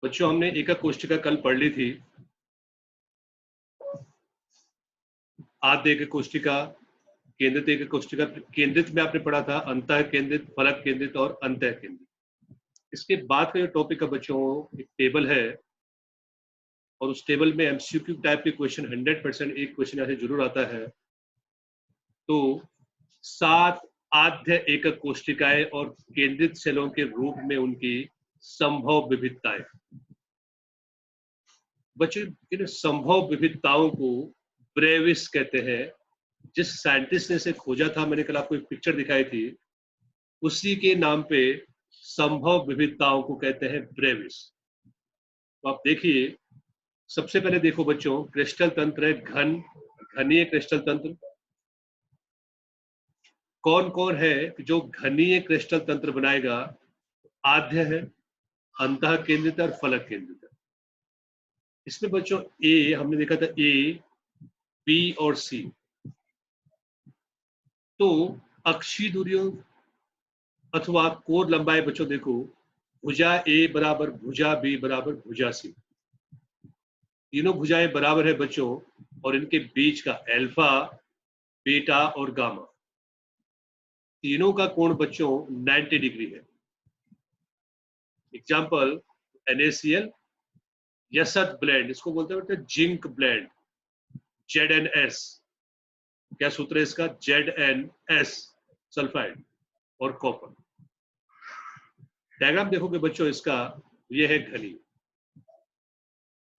बच्चों हमने एकक कोष्ठिका कल पढ़ ली थी। आद्य एकक कोष्ठिका, केंद्रित एकक कोष्ठिका। केंद्रित में आपने पढ़ा था अंतः केंद्रित, फलक केंद्रित और अंतः केंद्रित। इसके बाद का जो टॉपिक है बच्चों, एक टेबल है और उस टेबल में एमसीक्यू टाइप के क्वेश्चन 100% एक क्वेश्चन ऐसे जरूर आता है। तो 7 आद्य एकक कोष्ठिकाएं और केंद्रित सेलों के रूप में उनकी संभव विविधताएं। बच्चों इन संभव विविधताओं को ब्रेविस कहते हैं। जिस साइंटिस्ट ने इसे खोजा था, मैंने कल आपको एक पिक्चर दिखाई थी, उसी के नाम पे संभव विविधताओं को कहते हैं ब्रेविस। तो आप देखिए, सबसे पहले देखो बच्चों, क्रिस्टल तंत्र है घनीय क्रिस्टल तंत्र। कौन कौन है जो घनीय क्रिस्टल तंत्र बनाएगा? आद्य है, अंतः केंद्रित और फलक केंद्रित। इसमें बच्चों ए हमने देखा था, ए, बी और सी। तो अक्षीय दूरियों अथवा कोर लंबाई बच्चों देखो, भुजा ए बराबर भुजा बी बराबर भुजा सी। तीनों भुजाएं बराबर है बच्चों, और इनके बीच का अल्फा, बीटा और गामा, तीनों का कोण बच्चों 90 डिग्री है। एग्जाम्पल NaCl, यसत ब्लेंड, इसको बोलते हैं जिंक ब्लेंड, ZnS। क्या सूत्र है इसका? ZnS सल्फाइड और कॉपर। डायग्राम देखोगे बच्चों इसका, ये है घनी।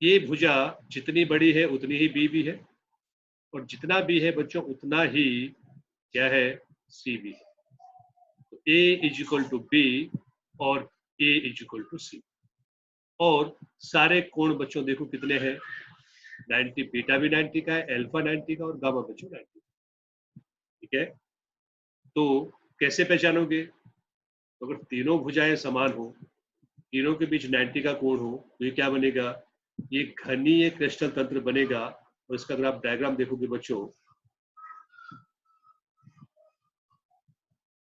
ये भुजा जितनी बड़ी है उतनी ही बी भी है, और जितना बी है बच्चों उतना ही क्या है? सी भी है। तो A is equal to B और A is equal to C. और सारे कोण बच्चों देखो कितने हैं? 90। बीटा भी 90 का है, अल्फा 90 का और गामा बच्चों 90। ठीक है, तो कैसे पहचानोगे? तो अगर तीनों भुजाएं समान हो, तीनों के बीच 90 का कोण हो, तो ये क्या बनेगा? ये घनीय क्रिस्टल तंत्र बनेगा। और इसका अगर आप डायग्राम देखोगे बच्चों,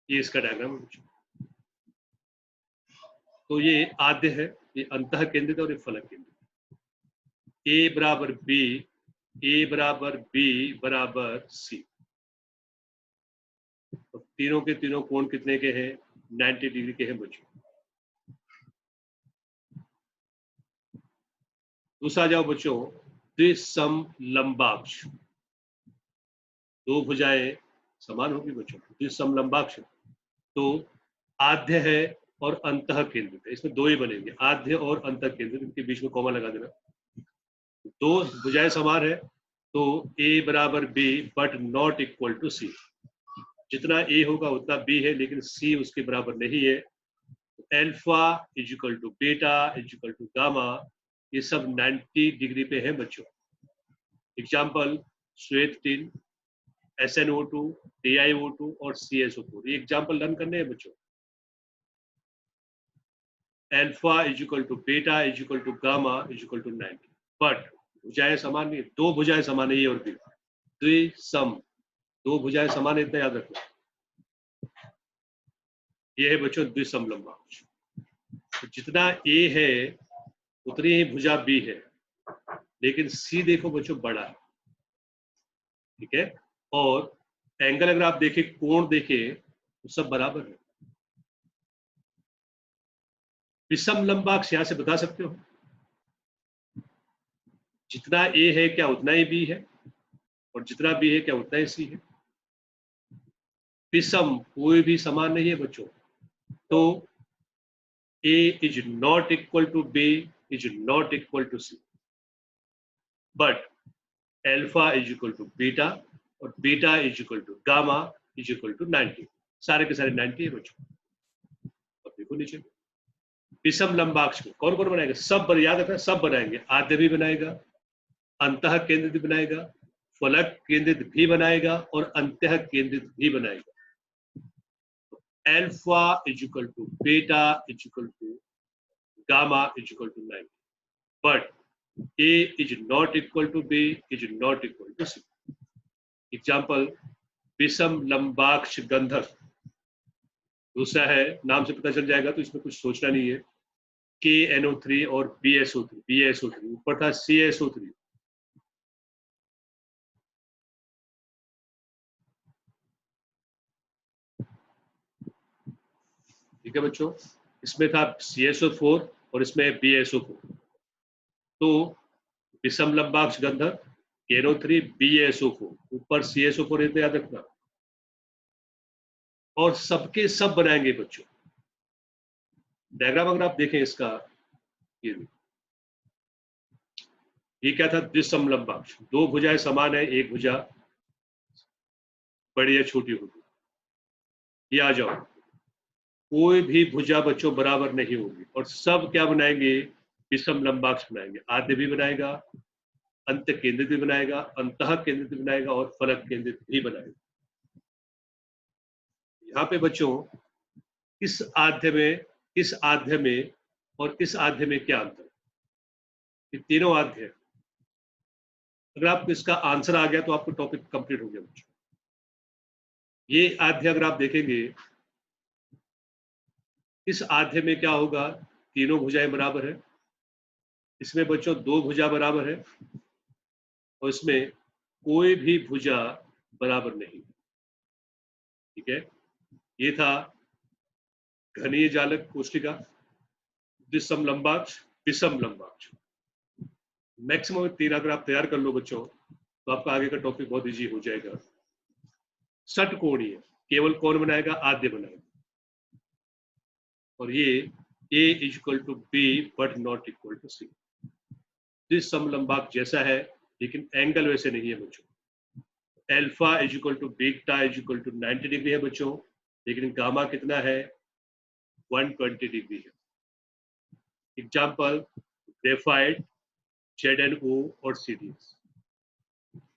ये इसका डायग्राम है बच्चों। तो ये आद्य है, ये अंतः केंद्रित और ये फलक केंद्रित। ए बराबर बी, ए बराबर बी बराबर सी। तो तीनों के तीनों कोण कितने के हैं? 90 डिग्री के हैं बच्चों। दूसरा जाओ बच्चों, द्विसम लंबाक्ष। दो भुजाएं समान होगी बच्चों, द्विसम लंबाक्ष। तो आद्य है और अंतः केंद्रित है, इसमें दो ही बनेंगे, आद्य और अंतः केंद्रित। इनके बीच में कॉमा लगा देना। दो भुजाएं समान है, तो A बराबर B but not equal to C। जितना A होगा उतना B है, लेकिन C उसके बराबर नहीं है। Alpha is equal to beta is equal to gamma, ये सब 90 डिग्री पे है बच्चों। एग्जाम्पल श्वेत टिन, SnO2, TiO2 और CSO4। ये एग्जाम्पल लर्न करने हैं बच्चों। Alpha is equal to beta is equal to gamma is equal to 90। But भुजाएं समान नहीं, दो भुजाएं समान है, ये और भी द्विसम, दो भुजाएं समान है, इतना याद रखना। ये है बच्चों द्विसम लंबाक्ष। तो जितना A है उतनी ही भुजा B है, लेकिन C देखो बच्चों बड़ा है। ठीक है, और एंगल अगर आप देखें, कोण देखें, तो सब बराबर है। विषम लंबाक्ष यहां से बता सकते हो, जितना A है क्या उतना ही B है, और जितना B है क्या उतना ही C है। विषम कोई भी समान नहीं है बच्चों। तो A is not equal to B is not equal to C, but alpha is equal to beta और beta is equal to gamma is equal to 90। सारे के सारे 90 है बच्चों। अब देखो नीचे, विषम लंबाक्ष को कौन कौन बनाएगा? सब याद रखना, सब बनाएंगे। आद्य भी बनाएगा, अंतः केंद्रित भी बनाएगा, फलक केंद्रित भी बनाएगा और अंतः केंद्रित भी बनाएगा। Alpha is equal to beta is equal to gamma is equal to 90, but A is not equal to B is not equal to C. Example विषम लंबाक्ष गंधक। दूसरा है, नाम से पता चल जाएगा, तो इसमें कुछ सोचना नहीं है। KNO3 और BSO3 ऊपर था CSO3। ठीक है बच्चों, इसमें था CSO4 और इसमें BSO4। तो विषम लंबाक्ष गंधक KNO3 BSO4 ऊपर CSO4 इतना याद रखना। और सबके सब बनाएंगे बच्चों। डायग्राम अगर आप देखें इसका, ये क्या था, द्विसम लंबाक्ष, दो भुजाएं समान है, एक भुजा बड़ी या छोटी होगी। ये आ जाओ, कोई भी भुजा बच्चों बराबर नहीं होगी और सब क्या बनाएंगे, विषम लंबाक्ष बनाएंगे। आद्य भी बनाएगा, अंत केंद्रित भी बनाएगा, अंतः केंद्रित भी बनाएगा और फलक केंद्रित भी बनाएगा। यहाँ पे बच्चों इस आद्य में और इस आद्य में क्या अंतर है? ये तीनों आद्य है। अगर आपको इसका आंसर आ गया तो आपको टॉपिक कंप्लीट हो गया बच्चों। ये आद्य अगर आप देखेंगे, इस आद्य में क्या होगा, तीनों भुजाएं बराबर है। इसमें बच्चों दो भुजा बराबर है और इसमें कोई भी भुजा बराबर नहीं। ठीक है, ये था घनीय जालक कोष्ठिका, द्विसम लंबाक्ष, विषम लंबाक्ष। मैक्सिमम 3 अगर आप तैयार कर लो बच्चों तो आपका आगे का टॉपिक बहुत इजी हो जाएगा। षटकोणीय केवल कौन बनाएगा, आद्य बनाएगा। और ये A = B but not equal to C। द्विसम लंबाक्ष जैसा है लेकिन एंगल वैसे नहीं है बच्चों। अल्फा = बीटा = 90 डिग्री है बच्चों, लेकिन गामा कितना है, 120 डिग्री है। एग्जाम्पल ग्रेफाइट, ZnO और CDS।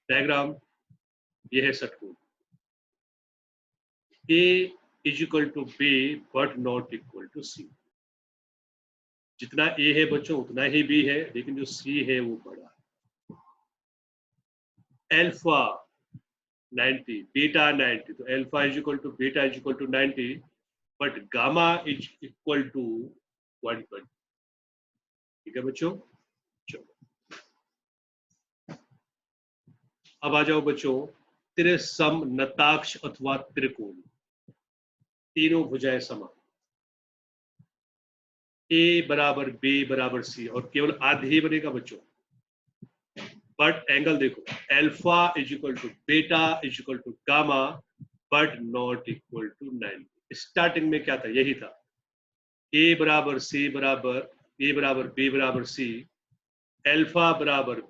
डायग्राम ये है षटकोण। A = B but not equal to C। जितना A है बच्चों उतना ही B है, लेकिन जो C है वो बड़ा है। अल्फा 90, बीटा 90, तो अल्फा = बीटा = 90 बट गामा = 120। ठीक है बच्चों, चलो अब आ जाओ बच्चों त्रिसम नताक्ष अथवा त्रिकोण। तीनों भुजाएं समान, A = B = C और केवल आधे ही बनेगा बच्चों। बट एंगल देखो, alpha = beta = gamma but not equal to 90। Starting में क्या था, यही था, A = C A = B = C, alpha =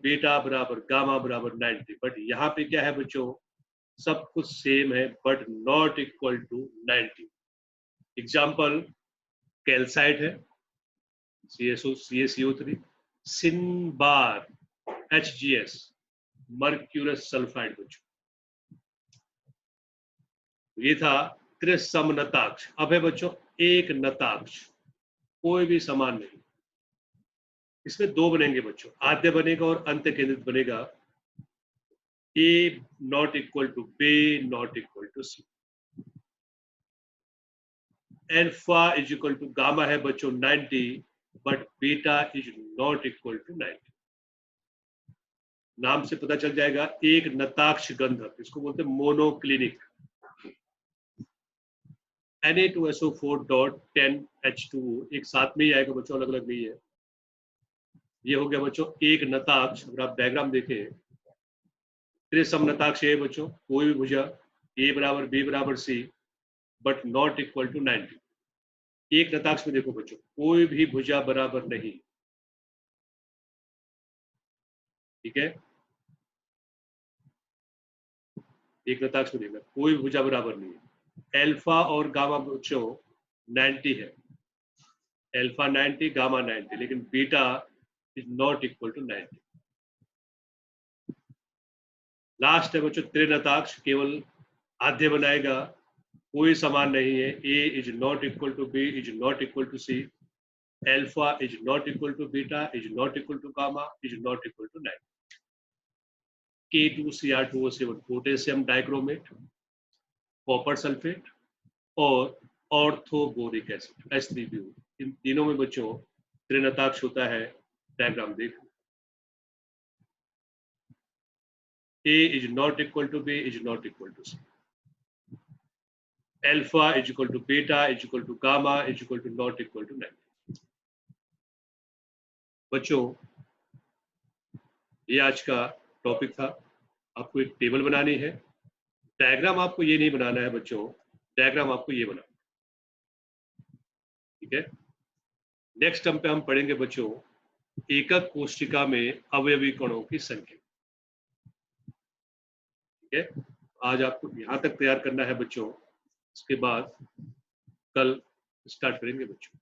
beta = gamma = 90। But यहाँ पे क्या है बच्चों, सब कुछ सेम है but not equal to 90। Example calcite है CaCO3, सिनबार HGS, मर्क्यूरस सल्फाइड बच्चों। ये था त्रिसम नताक्ष। अब है बच्चों एक नताक्ष, कोई भी समान नहीं। इसमें दो बनेंगे बच्चों, आद्य बनेगा और अंत केंद्रित बनेगा। A not equal to B not equal to C। Alpha = gamma है बच्चों 90 but beta is not equal to 90। नाम से पता चल जाएगा, एक नताक्ष गंधक, इसको बोलते हैं मोनोक्लिनिक। Na2SO4.10H2O एक साथ में ही आएगा बच्चों, अलग अलग नहीं है। ये हो गया बच्चों एक नताक्ष। अगर आप डायग्राम देखें, त्रिसम नताक्ष है बच्चों, कोई भी भुजा A = B = C but not equal to 90। एक नताक्ष में देखो बच्चों, कोई भी भुजा बराबर नहीं। ठीक है, एक नताक्ष में देखना, कोई भुजा बराबर नहीं है। अल्फा और गामा बच्चों 90 है, अल्फा 90 गामा 90, लेकिन beta is not equal to 90। Last है बच्चों त्रिनताक्ष, केवल आद्य बनाएगा, कोई समान नहीं है। A is not equal to B is not equal to C, alpha is not equal to beta is not equal to gamma is not equal to 90। K2Cr2O7 potassium dichromate, copper sulphate और orthoboric acid H3PO। इन तीनों में बच्चों ऋणात्मक होता है, diagram देख लो। A is not equal to B is not equal to C. Alpha is equal to beta is equal to gamma is equal to not equal to 90. बच्चों, ये आज का टॉपिक था। आपको एक टेबल बनानी है। डायग्राम आपको ये नहीं बनाना है बच्चों, डायग्राम आपको ये बनाना है, ठीक है। नेक्स्ट टर्म पे हम पढ़ेंगे बच्चों एकक कोशिका में अवयवी कणों की संख्या, ठीक है। आज आपको यहाँ तक तैयार करना है बच्चों, इसके बाद कल स्टार्ट करेंगे बच्चों।